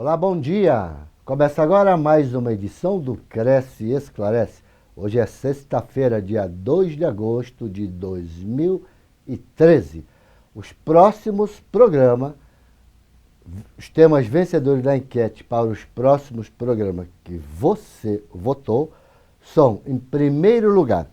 Olá, bom dia! Começa agora mais uma edição do Cresce e Esclarece. Hoje é sexta-feira, dia 2 de agosto de 2013. Os próximos programas, os temas vencedores da enquete para os próximos programas que você votou são, em primeiro lugar,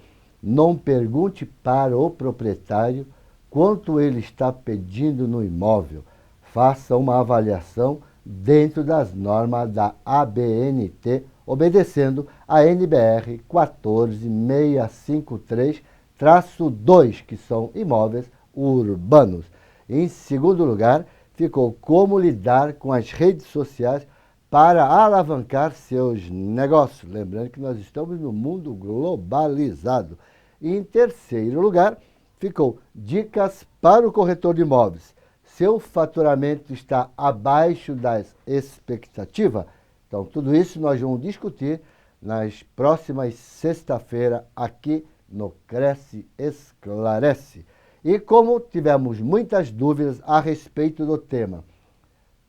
não pergunte para o proprietário quanto ele está pedindo no imóvel. Faça uma avaliação dentro das normas da ABNT, obedecendo a NBR 14653-2, que são imóveis urbanos. Em segundo lugar, ficou como lidar com as redes sociais para alavancar seus negócios. Lembrando que nós estamos no mundo globalizado. E em terceiro lugar, ficou dicas para o corretor de imóveis. Seu faturamento está abaixo das expectativas? Então, tudo isso nós vamos discutir nas próximas sexta-feira aqui no Cresce Esclarece. E como tivemos muitas dúvidas a respeito do tema,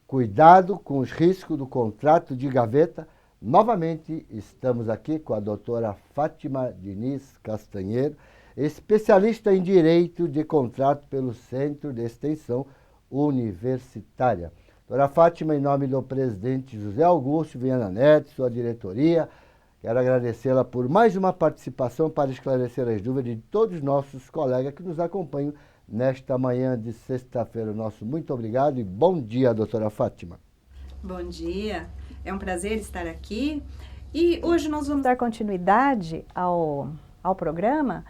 cuidado com os riscos do contrato de gaveta, novamente estamos aqui com a doutora Fátima Diniz Castanheiro, especialista em Direito de Contrato pelo Centro de Extensão Universitária. Doutora Fátima, em nome do presidente José Augusto Viana Neto, sua diretoria, quero agradecê-la por mais uma participação para esclarecer as dúvidas de todos os nossos colegas que nos acompanham nesta manhã de sexta-feira. Nosso muito obrigado e bom dia, doutora Fátima. Bom dia, é um prazer estar aqui e hoje nós vamos dar continuidade ao programa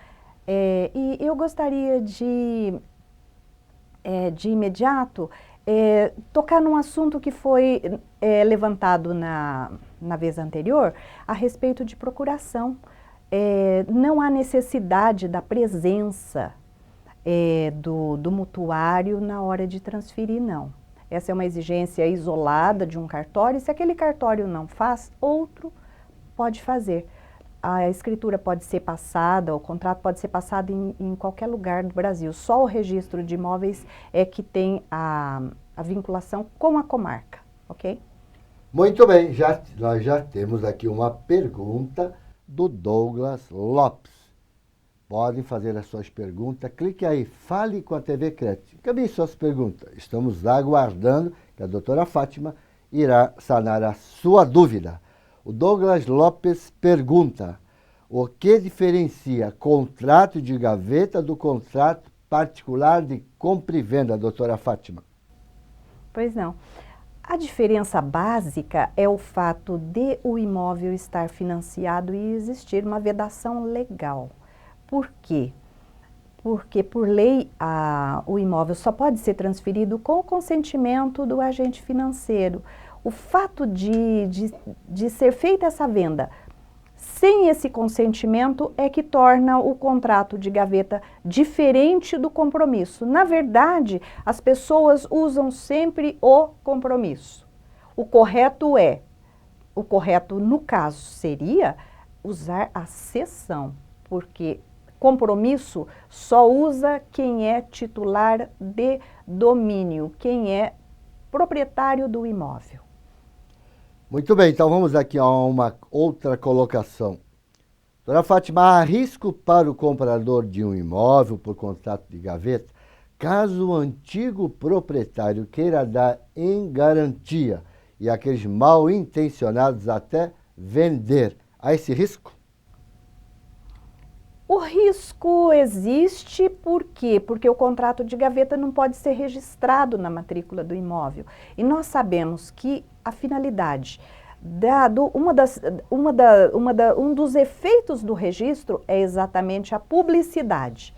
e eu gostaria de imediato tocar num assunto que foi levantado na vez anterior a respeito de procuração. Não há necessidade da presença do mutuário na hora de transferir, não. Essa é uma exigência isolada de um cartório, e se aquele cartório não faz, outro pode fazer. A escritura pode ser passada, o contrato pode ser passado em qualquer lugar do Brasil. Só o registro de imóveis é que tem a vinculação com a comarca, ok? Muito bem, nós já temos aqui uma pergunta do Douglas Lopes. Podem fazer as suas perguntas, clique aí, fale com a TV Crédito. Encaminhe suas perguntas. Estamos aguardando que a doutora Fátima irá sanar a sua dúvida. O Douglas Lopes pergunta: o que diferencia contrato de gaveta do contrato particular de compra e venda, doutora Fátima? Pois não. A diferença básica é o fato de o imóvel estar financiado e existir uma vedação legal. Por quê? Porque, por lei, o imóvel só pode ser transferido com o consentimento do agente financeiro. O fato de ser feita essa venda sem esse consentimento é que torna o contrato de gaveta diferente do compromisso. Na verdade, as pessoas usam sempre o compromisso. O correto no caso, seria usar a cessão, porque compromisso só usa quem é titular de domínio, quem é proprietário do imóvel. Muito bem, então vamos aqui a uma outra colocação. Dona Fátima, há risco para o comprador de um imóvel por contrato de gaveta, caso o antigo proprietário queira dar em garantia e aqueles mal intencionados até vender. Há esse risco? O risco existe por quê? Porque o contrato de gaveta não pode ser registrado na matrícula do imóvel. E nós sabemos que a finalidade, um dos efeitos do registro é exatamente a publicidade.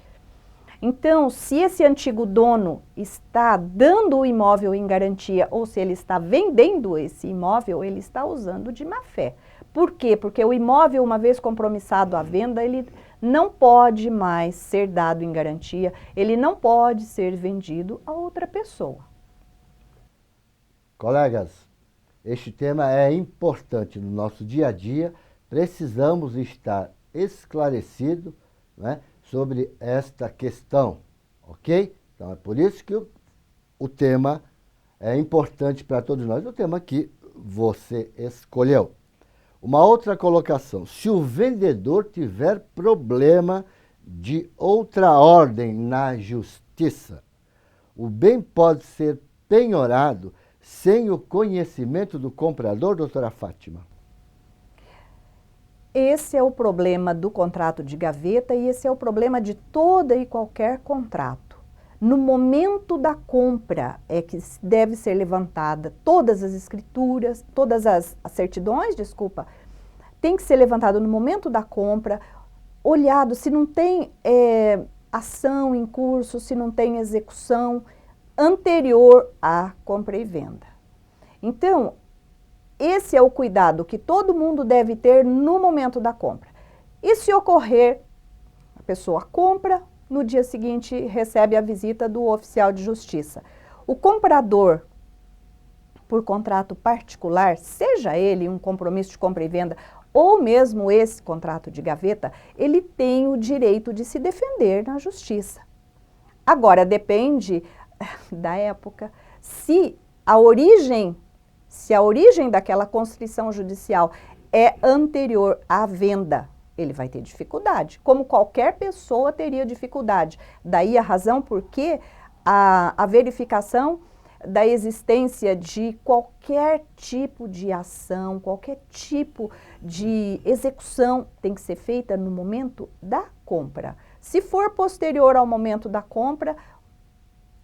Então, se esse antigo dono está dando o imóvel em garantia ou se ele está vendendo esse imóvel, ele está usando de má fé. Por quê? Porque o imóvel, uma vez compromissado à venda, ele não pode mais ser dado em garantia, ele não pode ser vendido a outra pessoa. Colegas, este tema é importante no nosso dia a dia, precisamos estar esclarecidos, né, sobre esta questão, ok? Então é por isso que o tema é importante para todos nós, o tema que você escolheu. Uma outra colocação, se o vendedor tiver problema de outra ordem na justiça, o bem pode ser penhorado sem o conhecimento do comprador, doutora Fátima? Esse é o problema do contrato de gaveta e esse é o problema de toda e qualquer contrato. No momento da compra é que deve ser levantada todas as escrituras, todas as certidões, desculpa, tem que ser levantado no momento da compra, olhado se não tem ação em curso, se não tem execução anterior à compra e venda. Então, esse é o cuidado que todo mundo deve ter no momento da compra. E se ocorrer, a pessoa compra, no dia seguinte recebe a visita do oficial de justiça. O comprador, por contrato particular, seja ele um compromisso de compra e venda ou mesmo esse contrato de gaveta, ele tem o direito de se defender na justiça. Agora, depende da época, se a origem daquela constrição judicial é anterior à venda, ele vai ter dificuldade, como qualquer pessoa teria dificuldade. Daí a razão por que a verificação da existência de qualquer tipo de ação, qualquer tipo de execução tem que ser feita no momento da compra. Se for posterior ao momento da compra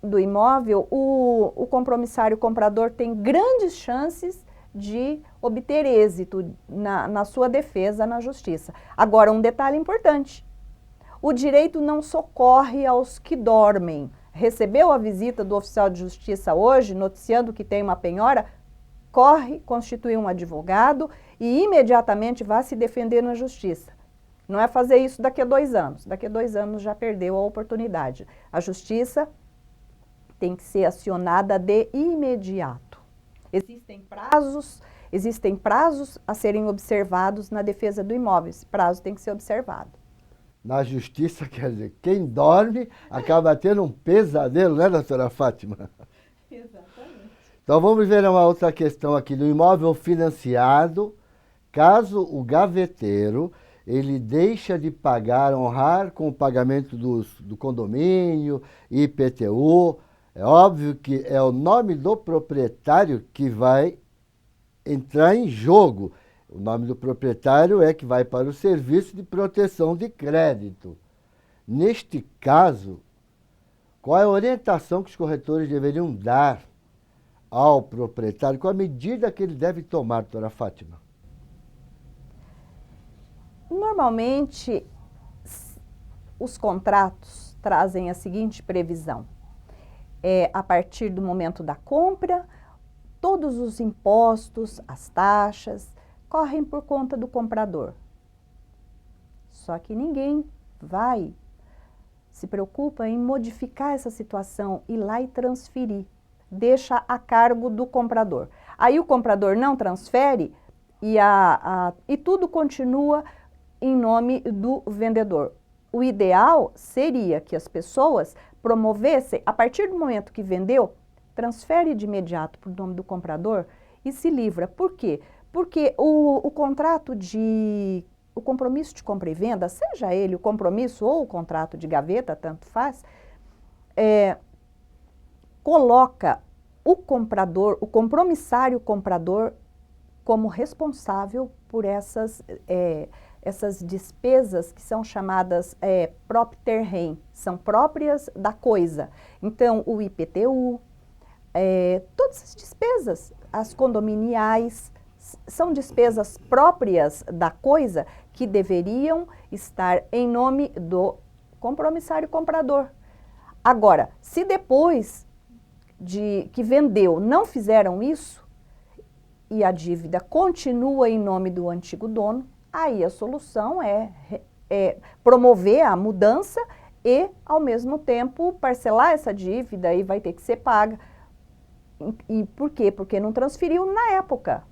do imóvel, o compromissário comprador tem grandes chances de obter êxito na sua defesa na justiça. Agora, um detalhe importante, o direito não socorre aos que dormem. Recebeu a visita do oficial de justiça hoje, noticiando que tem uma penhora, corre, constitui um advogado e imediatamente vá se defender na justiça. Não é fazer isso daqui a 2 anos. Daqui a 2 anos já perdeu a oportunidade. A justiça tem que ser acionada de imediato. Existem prazos a serem observados na defesa do imóvel. Esse prazo tem que ser observado. Na justiça, quer dizer, quem dorme acaba tendo um pesadelo, né, doutora Fátima? Exatamente. Então vamos ver uma outra questão aqui. No imóvel financiado, caso o gaveteiro ele deixa de pagar, honrar com o pagamento do condomínio, IPTU, é óbvio que é o nome do proprietário que vai entrar em jogo. O nome do proprietário é que vai para o serviço de proteção de crédito. Neste caso, qual é a orientação que os corretores deveriam dar ao proprietário? Qual a medida que ele deve tomar, doutora Fátima? Normalmente, os contratos trazem a seguinte previsão. A partir do momento da compra, todos os impostos, as taxas, correm por conta do comprador. Só que ninguém se preocupa em modificar essa situação, ir lá e transferir, deixa a cargo do comprador. Aí o comprador não transfere e tudo continua em nome do vendedor. O ideal seria que as pessoas promovessem, a partir do momento que vendeu, transfere de imediato para o nome do comprador e se livra. Por quê? Porque o compromisso de compra e venda, seja ele o compromisso ou o contrato de gaveta, tanto faz, coloca o comprador, o compromissário comprador, como responsável por essas despesas que são chamadas propter rem, são próprias da coisa. Então, o IPTU, todas as despesas, as condominiais, são despesas próprias da coisa que deveriam estar em nome do compromissário comprador. Agora, se depois de que vendeu não fizeram isso e a dívida continua em nome do antigo dono, aí a solução é promover a mudança e, ao mesmo tempo, parcelar essa dívida e vai ter que ser paga. E por quê? Porque não transferiu na época.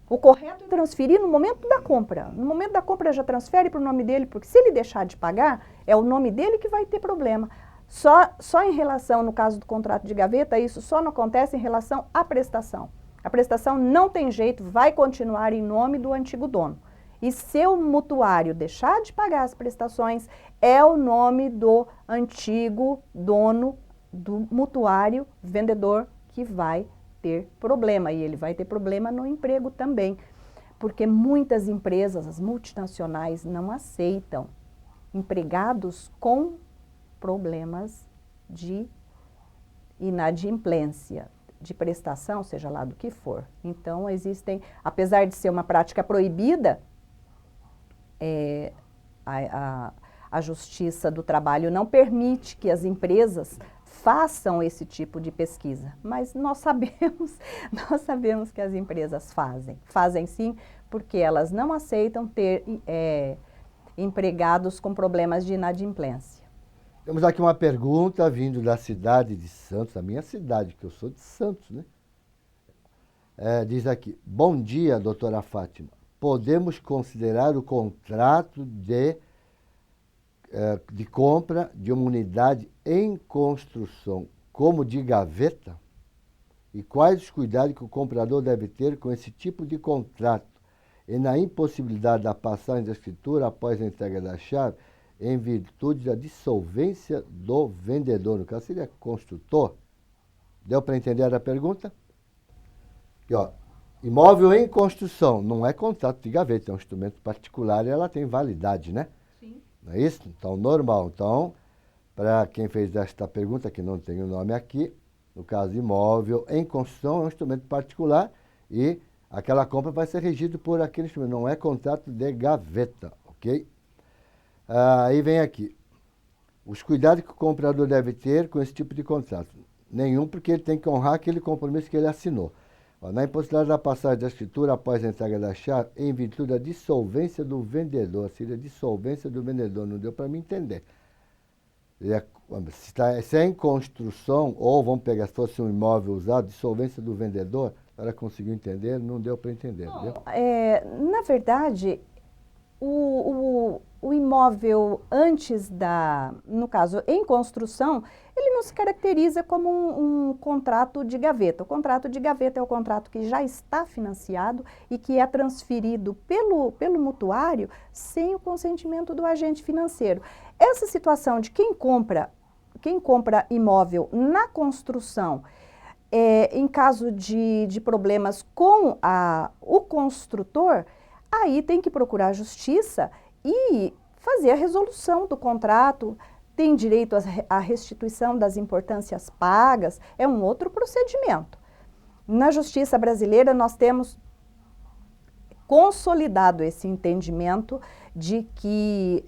O correto é transferir no momento da compra. No momento da compra já transfere para o nome dele, porque se ele deixar de pagar, é o nome dele que vai ter problema. Só em relação, no caso do contrato de gaveta, isso só não acontece em relação à prestação. A prestação não tem jeito, vai continuar em nome do antigo dono. E se o mutuário deixar de pagar as prestações, é o nome do antigo dono do mutuário vendedor que vai ter problema. E ele vai ter problema no emprego também, porque muitas empresas, as multinacionais, não aceitam empregados com problemas de inadimplência, de prestação, seja lá do que for. Então, existem, apesar de ser uma prática proibida, a Justiça do Trabalho não permite que as empresas façam esse tipo de pesquisa, mas nós sabemos que as empresas fazem sim, porque elas não aceitam ter empregados com problemas de inadimplência. Temos aqui uma pergunta vindo da cidade de Santos, a minha cidade, que eu sou de Santos, né? Diz aqui, bom dia, doutora Fátima. Podemos considerar o contrato de compra de uma unidade em construção como de gaveta? E quais os cuidados que o comprador deve ter com esse tipo de contrato? E na impossibilidade da passagem da escritura após a entrega da chave, em virtude da dissolvência do vendedor. No caso, seria construtor. Deu para entender a pergunta? Aqui, ó, imóvel em construção não é contrato de gaveta, é um instrumento particular e ela tem validade, né? Sim. Não é isso? Então, normal. Então, para quem fez esta pergunta, que não tem o nome aqui, no caso, imóvel em construção é um instrumento particular e aquela compra vai ser regida por aquele instrumento, não é contrato de gaveta, ok? Aí vem aqui, os cuidados que o comprador deve ter com esse tipo de contrato. Nenhum, porque ele tem que honrar aquele compromisso que ele assinou. Na impossibilidade da passagem da escritura após a entrega da chave, em virtude da dissolvência do vendedor, seria dissolvência do vendedor, não deu para me entender. Se é em construção, ou vamos pegar, se fosse um imóvel usado, dissolvência do vendedor, ela conseguiu entender, não deu para entender. Não, na verdade, o imóvel antes no caso, em construção, ele não se caracteriza como um contrato de gaveta. O contrato de gaveta é o contrato que já está financiado e que é transferido pelo mutuário sem o consentimento do agente financeiro. Essa situação de quem compra imóvel na construção, em caso de problemas com o construtor, aí tem que procurar a justiça e fazer a resolução do contrato, tem direito à restituição das importâncias pagas, é um outro procedimento. Na justiça brasileira, nós temos consolidado esse entendimento de que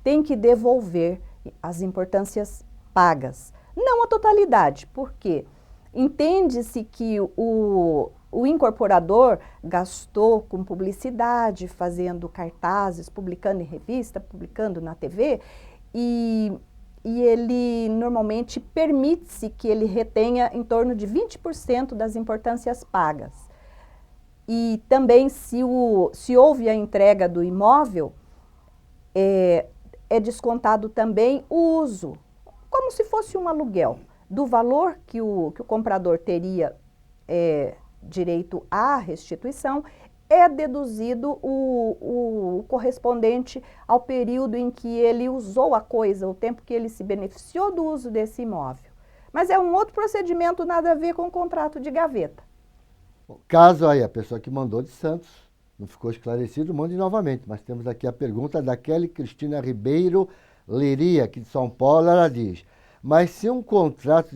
tem que devolver as importâncias pagas. Não a totalidade, porque entende-se que o incorporador gastou com publicidade, fazendo cartazes, publicando em revista, publicando na TV, e ele normalmente permite-se que ele retenha em torno de 20% das importâncias pagas. E também, se houve a entrega do imóvel, é descontado também o uso, como se fosse um aluguel, do valor que o comprador teria direito à restituição, é deduzido o correspondente ao período em que ele usou a coisa, o tempo que ele se beneficiou do uso desse imóvel. Mas é um outro procedimento, nada a ver com o contrato de gaveta. Caso aí, a pessoa que mandou de Santos, não ficou esclarecido, mande novamente. Mas temos aqui a pergunta da Kelly Cristina Ribeiro Liria, aqui de São Paulo, ela diz, mas se um contrato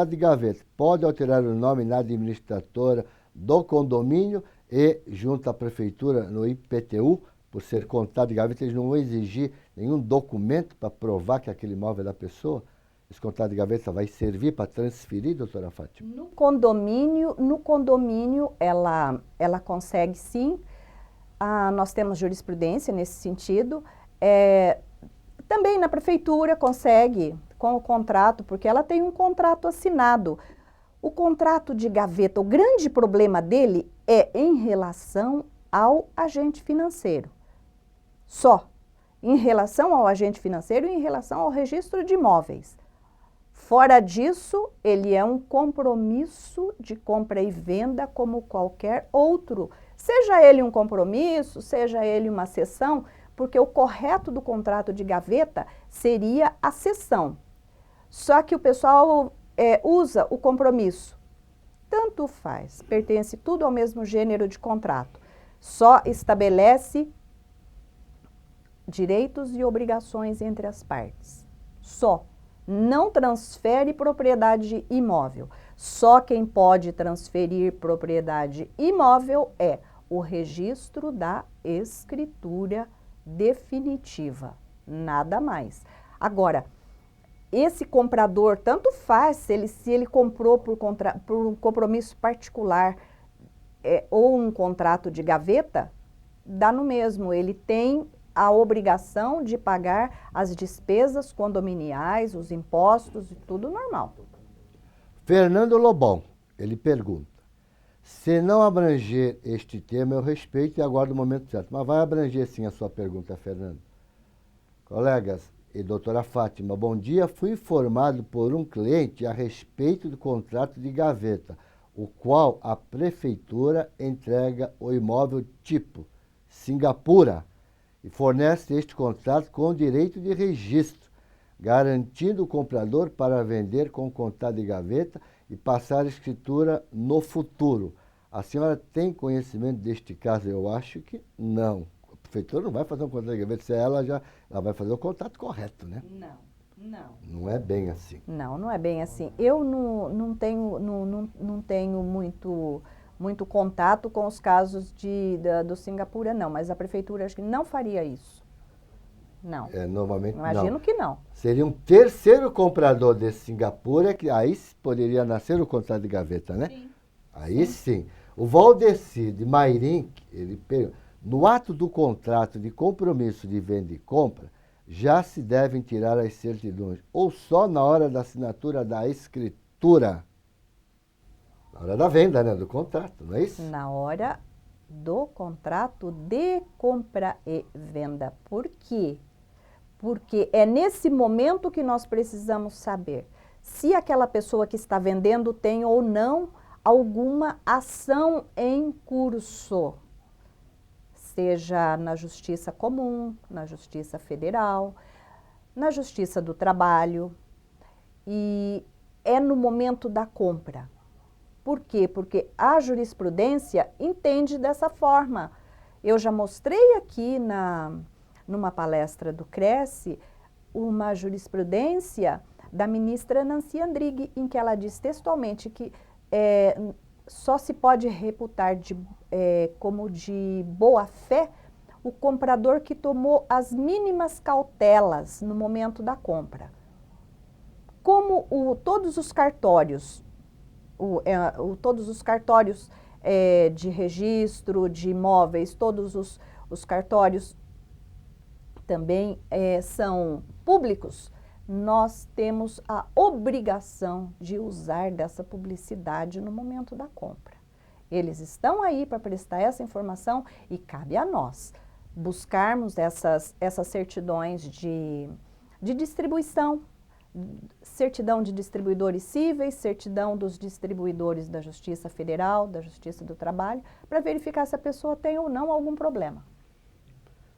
de gaveta pode alterar o nome na administradora do condomínio e junto à prefeitura no IPTU, por ser contrato de gaveta, eles não vão exigir nenhum documento para provar que aquele imóvel é da pessoa? Esse contrato de gaveta vai servir para transferir, doutora Fátima? No condomínio ela consegue sim. Nós temos jurisprudência nesse sentido. Também na prefeitura consegue com o contrato, porque ela tem um contrato assinado. O contrato de gaveta, o grande problema dele é em relação ao agente financeiro. Só em relação ao agente financeiro e em relação ao registro de imóveis. Fora disso, ele é um compromisso de compra e venda como qualquer outro. Seja ele um compromisso, seja ele uma cessão, porque o correto do contrato de gaveta seria a cessão. Só que o pessoal usa o compromisso. Tanto faz, pertence tudo ao mesmo gênero de contrato. Só estabelece direitos e obrigações entre as partes. Só. Não transfere propriedade imóvel. Só quem pode transferir propriedade imóvel é o registro da escritura definitiva. Nada mais. Agora, esse comprador, tanto faz se ele comprou por um compromisso particular ou um contrato de gaveta, dá no mesmo. Ele tem a obrigação de pagar as despesas condominiais, os impostos e tudo normal. Fernando Lobão, ele pergunta, se não abranger este tema, eu respeito e aguardo o momento certo. Mas vai abranger sim a sua pergunta, Fernando. Colegas e doutora Fátima, bom dia. Fui informado por um cliente a respeito do contrato de gaveta, o qual a prefeitura entrega o imóvel tipo Singapura, e fornece este contrato com direito de registro, garantindo o comprador para vender com contrato de gaveta e passar a escritura no futuro. A senhora tem conhecimento deste caso? Eu acho que não. A prefeitura não vai fazer um contrato de gaveta, se ela vai fazer o contrato correto, né? Não. Não é bem assim. Não é bem assim. Eu não tenho muito contato com os casos do Singapura, não, mas a prefeitura acho que não faria isso. Não. Normalmente Imagino não. que não. Seria um terceiro comprador desse Singapura, que aí poderia nascer o contrato de gaveta, né? Sim. Aí sim. O Valdeci de Mairim, ele pergunta, no ato do contrato de compromisso de venda e compra, já se devem tirar as certidões, ou só na hora da assinatura da escritura? Na hora da venda, né? Do contrato, não é isso? Na hora do contrato de compra e venda. Por quê? Porque é nesse momento que nós precisamos saber se aquela pessoa que está vendendo tem ou não alguma ação em curso, seja na Justiça Comum, na Justiça Federal, na Justiça do Trabalho, e é no momento da compra. Por quê? Porque a jurisprudência entende dessa forma. Eu já mostrei aqui numa palestra do Cresce uma jurisprudência da ministra Nancy Andrighi, em que ela diz textualmente que só se pode reputar como de boa-fé o comprador que tomou as mínimas cautelas no momento da compra. Como todos os cartórios, de registro de imóveis, todos os cartórios também são públicos, nós temos a obrigação de usar dessa publicidade no momento da compra. Eles estão aí para prestar essa informação e cabe a nós buscarmos essas certidões de distribuição, certidão de distribuidores cíveis, certidão dos distribuidores da Justiça Federal, da Justiça do Trabalho, para verificar se a pessoa tem ou não algum problema.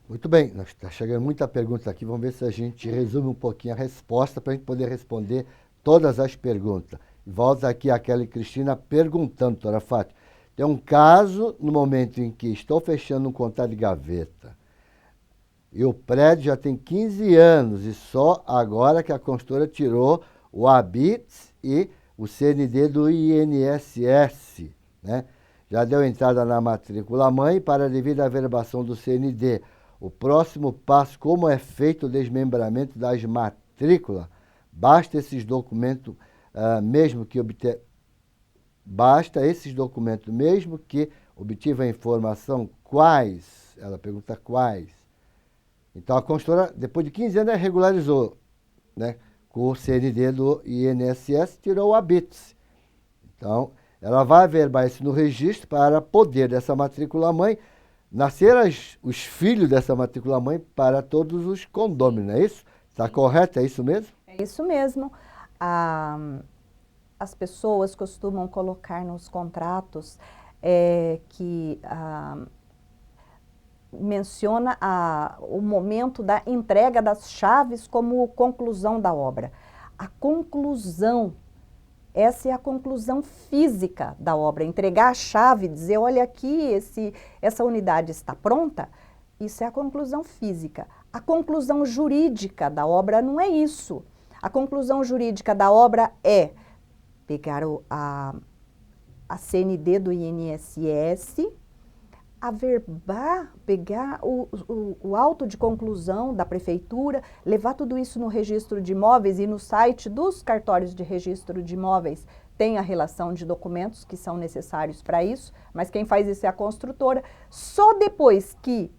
Muito bem, está chegando muita pergunta aqui, vamos ver se a gente resume um pouquinho a resposta para a gente poder responder todas as perguntas. E volta aqui a Kelly Cristina perguntando, doutora Fátima, tem um caso no momento em que estou fechando um contrato de gaveta e o prédio já tem 15 anos e só agora que a construtora tirou o ABITS e o CND do INSS, né? Já deu entrada na matrícula mãe para a devida averbação do CND. O próximo passo, como é feito o desmembramento das matrículas? Basta esses documentos, mesmo que obtive a informação, quais? Ela pergunta quais. Então a construtora, depois de 15 anos, regularizou, né? Com o CND do INSS, tirou o ABITS. Então, ela vai averbar isso no registro para poder dessa matrícula-mãe nascer os filhos dessa matrícula-mãe para todos os condôminos, não é isso? Está correto? É isso mesmo? É isso mesmo. as pessoas costumam colocar nos contratos que menciona o momento da entrega das chaves como conclusão da obra. A conclusão, essa é a conclusão física da obra. Entregar a chave, dizer, olha aqui, essa unidade está pronta, isso é a conclusão física. A conclusão jurídica da obra não é isso. A conclusão jurídica da obra é pegar a CND do INSS, averbar, pegar o auto de conclusão da prefeitura, levar tudo isso no registro de imóveis, e no site dos cartórios de registro de imóveis tem a relação de documentos que são necessários para isso, mas quem faz isso é a construtora. Só depois que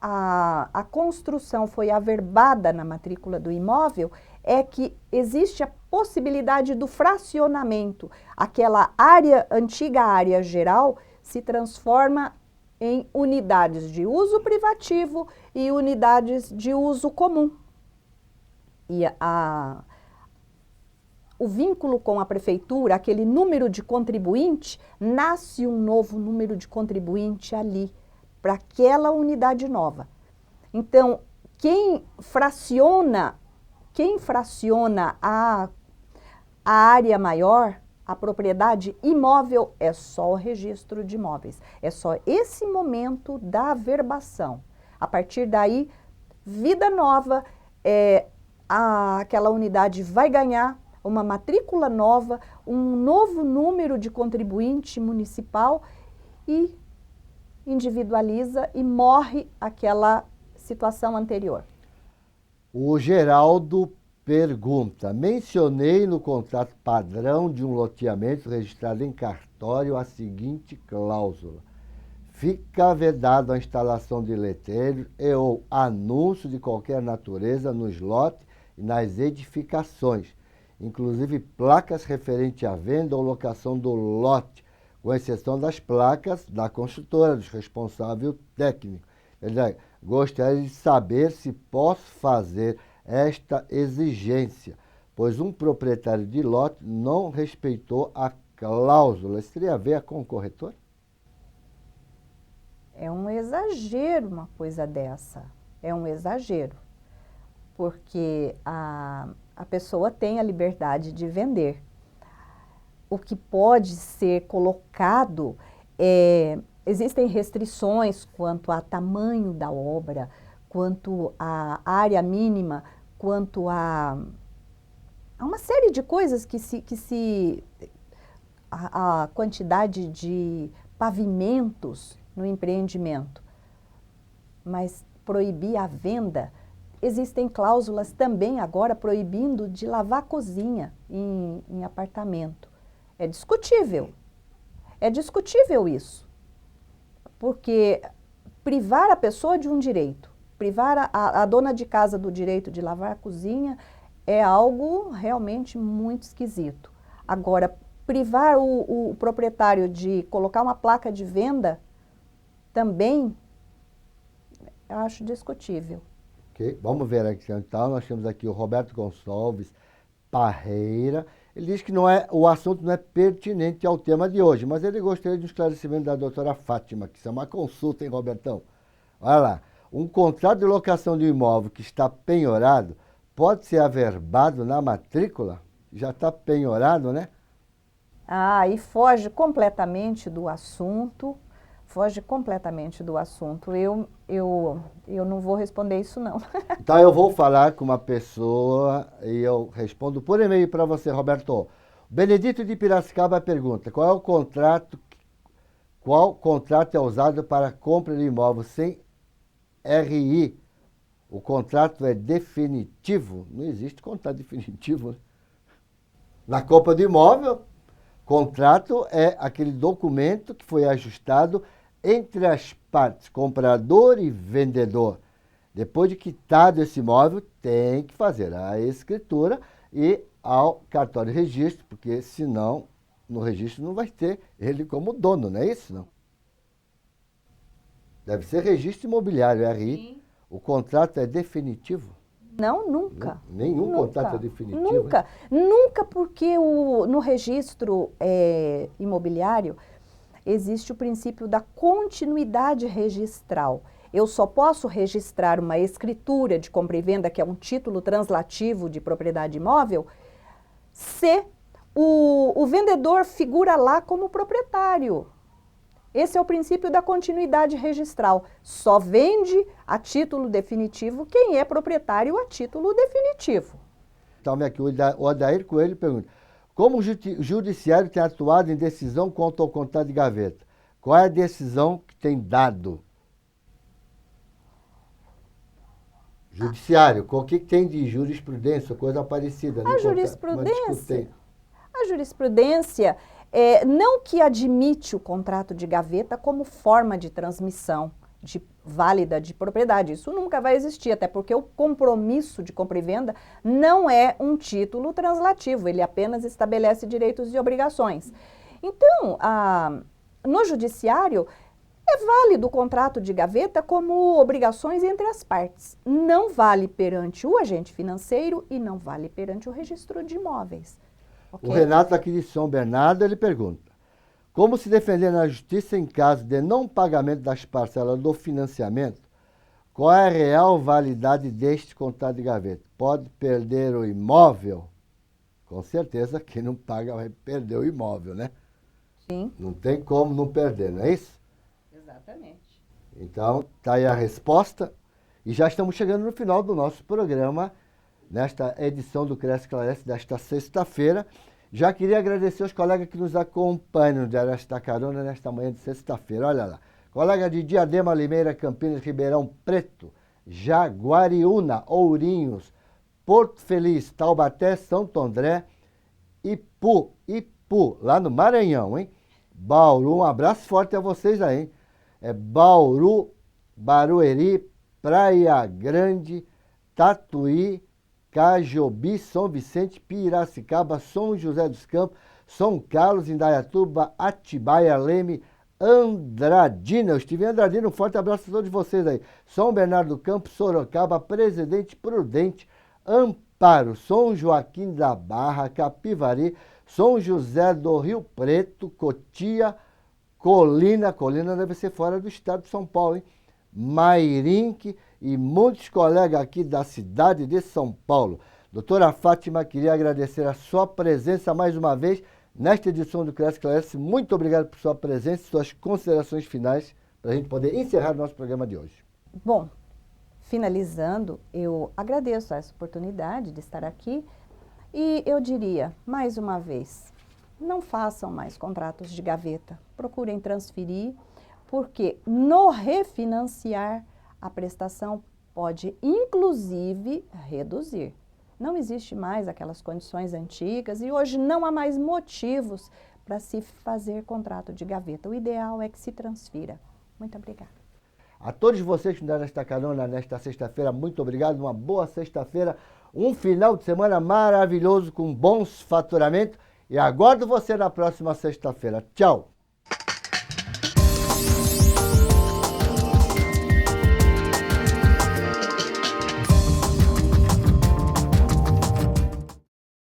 a construção foi averbada na matrícula do imóvel é que existe a possibilidade do fracionamento. Aquela antiga área geral se transforma em unidades de uso privativo e unidades de uso comum. E o vínculo com a prefeitura, aquele número de contribuinte, nasce um novo número de contribuinte ali, para aquela unidade nova. Então, quem fraciona a área maior, a propriedade imóvel, é só o registro de imóveis. É só esse momento da averbação. A partir daí, vida nova, aquela unidade vai ganhar uma matrícula nova, um novo número de contribuinte municipal e individualiza e morre aquela situação anterior. O Geraldo pergunta: mencionei no contrato padrão de um loteamento registrado em cartório a seguinte cláusula: fica vedado a instalação de letreiros e ou anúncio de qualquer natureza nos lotes e nas edificações, inclusive placas referentes à venda ou locação do lote, com exceção das placas da construtora, dos responsáveis técnicos. Gostaria de saber se posso fazer esta exigência, pois um proprietário de lote não respeitou a cláusula. Isso teria a ver com o corretor? É um exagero uma coisa dessa. É um exagero. Porque a pessoa tem a liberdade de vender. O que pode ser colocado existem restrições quanto a tamanho da obra, quanto à área mínima, quanto a uma série de coisas a quantidade de pavimentos no empreendimento. Mas proibir a venda, existem cláusulas também agora proibindo de lavar a cozinha em apartamento. É discutível isso. Porque privar a pessoa de um direito, privar a dona de casa do direito de lavar a cozinha é algo realmente muito esquisito. Agora, privar o proprietário de colocar uma placa de venda também eu acho discutível. Okay. Vamos ver aqui então, nós temos aqui o Roberto Gonçalves Parreira. Ele diz que o assunto não é pertinente ao tema de hoje, mas ele gostaria de um esclarecimento da doutora Fátima, que isso é uma consulta, hein, Robertão? Olha lá, um contrato de locação de um imóvel que está penhorado pode ser averbado na matrícula? Já está penhorado, né? E foge completamente do assunto, Eu não vou responder isso, não. Então, eu vou falar com uma pessoa e eu respondo por e-mail para você, Roberto. Benedito de Piracicaba pergunta: qual contrato é usado para compra de imóvel sem RI? O contrato é definitivo? Não existe contrato definitivo, né? Na compra de imóvel, contrato é aquele documento que foi ajustado entre as partes, comprador e vendedor. Depois de quitado esse imóvel, tem que fazer a escritura e ao cartório de registro, porque senão no registro não vai ter ele como dono, não é isso? Não. Deve ser registro imobiliário, RI. Sim. O contrato é definitivo? Não, nunca. Nenhum Nunca. contrato é definitivo? Nunca. Nunca, porque no registro imobiliário existe o princípio da continuidade registral. Eu só posso registrar uma escritura de compra e venda, que é um título translativo de propriedade imóvel, se o vendedor figura lá como proprietário. Esse é o princípio da continuidade registral. Só vende a título definitivo quem é proprietário a título definitivo. Então, aqui, o Adair Coelho pergunta: como o judiciário tem atuado em decisão quanto ao contrato de gaveta? Qual é a decisão que tem dado? Judiciário, o que tem de jurisprudência, coisa parecida? A jurisprudência não que admite o contrato de gaveta como forma de transmissão válida de propriedade. Isso nunca vai existir, até porque o compromisso de compra e venda não é um título translativo, ele apenas estabelece direitos e obrigações. Então, no judiciário, é válido o contrato de gaveta como obrigações entre as partes. Não vale perante o agente financeiro e não vale perante o registro de imóveis. Okay? O Renato aqui de São Bernardo, ele pergunta: como se defender na justiça em caso de não pagamento das parcelas do financiamento? Qual é a real validade deste contrato de gaveta? Pode perder o imóvel? Com certeza, quem não paga vai perder o imóvel, né? Sim. Não tem como não perder, não é isso? Exatamente. Então, está aí a resposta. E já estamos chegando no final do nosso programa, nesta edição do Cresce Esclarece desta sexta-feira. Já queria agradecer aos colegas que nos acompanham desta carona nesta manhã de sexta-feira. Olha lá. Colega de Diadema, Limeira, Campinas, Ribeirão Preto, Jaguariúna, Ourinhos, Porto Feliz, Taubaté, Santo André, Ipu, lá no Maranhão, hein? Bauru, um abraço forte a vocês aí, hein? Bauru, Barueri, Praia Grande, Tatuí, Cajobi, São Vicente, Piracicaba, São José dos Campos, São Carlos, Indaiatuba, Atibaia, Leme, Andradina. Eu estive em Andradina, um forte abraço a todos vocês aí. São Bernardo do Campo, Sorocaba, Presidente Prudente, Amparo, São Joaquim da Barra, Capivari, São José do Rio Preto, Cotia, Colina deve ser fora do estado de São Paulo, hein? Mairinque e muitos colegas aqui da cidade de São Paulo. Doutora Fátima, queria agradecer a sua presença mais uma vez nesta edição do Cresce Esclarece. Muito obrigado por sua presença e suas considerações finais para a gente poder encerrar o nosso programa de hoje. Bom, finalizando, eu agradeço essa oportunidade de estar aqui e eu diria, mais uma vez, não façam mais contratos de gaveta. Procurem transferir, porque no refinanciar, a prestação pode, inclusive, reduzir. Não existe mais aquelas condições antigas e hoje não há mais motivos para se fazer contrato de gaveta. O ideal é que se transfira. Muito obrigada. A todos vocês que nos deram esta carona nesta sexta-feira, muito obrigado. Uma boa sexta-feira, um final de semana maravilhoso com bons faturamentos. E aguardo você na próxima sexta-feira. Tchau!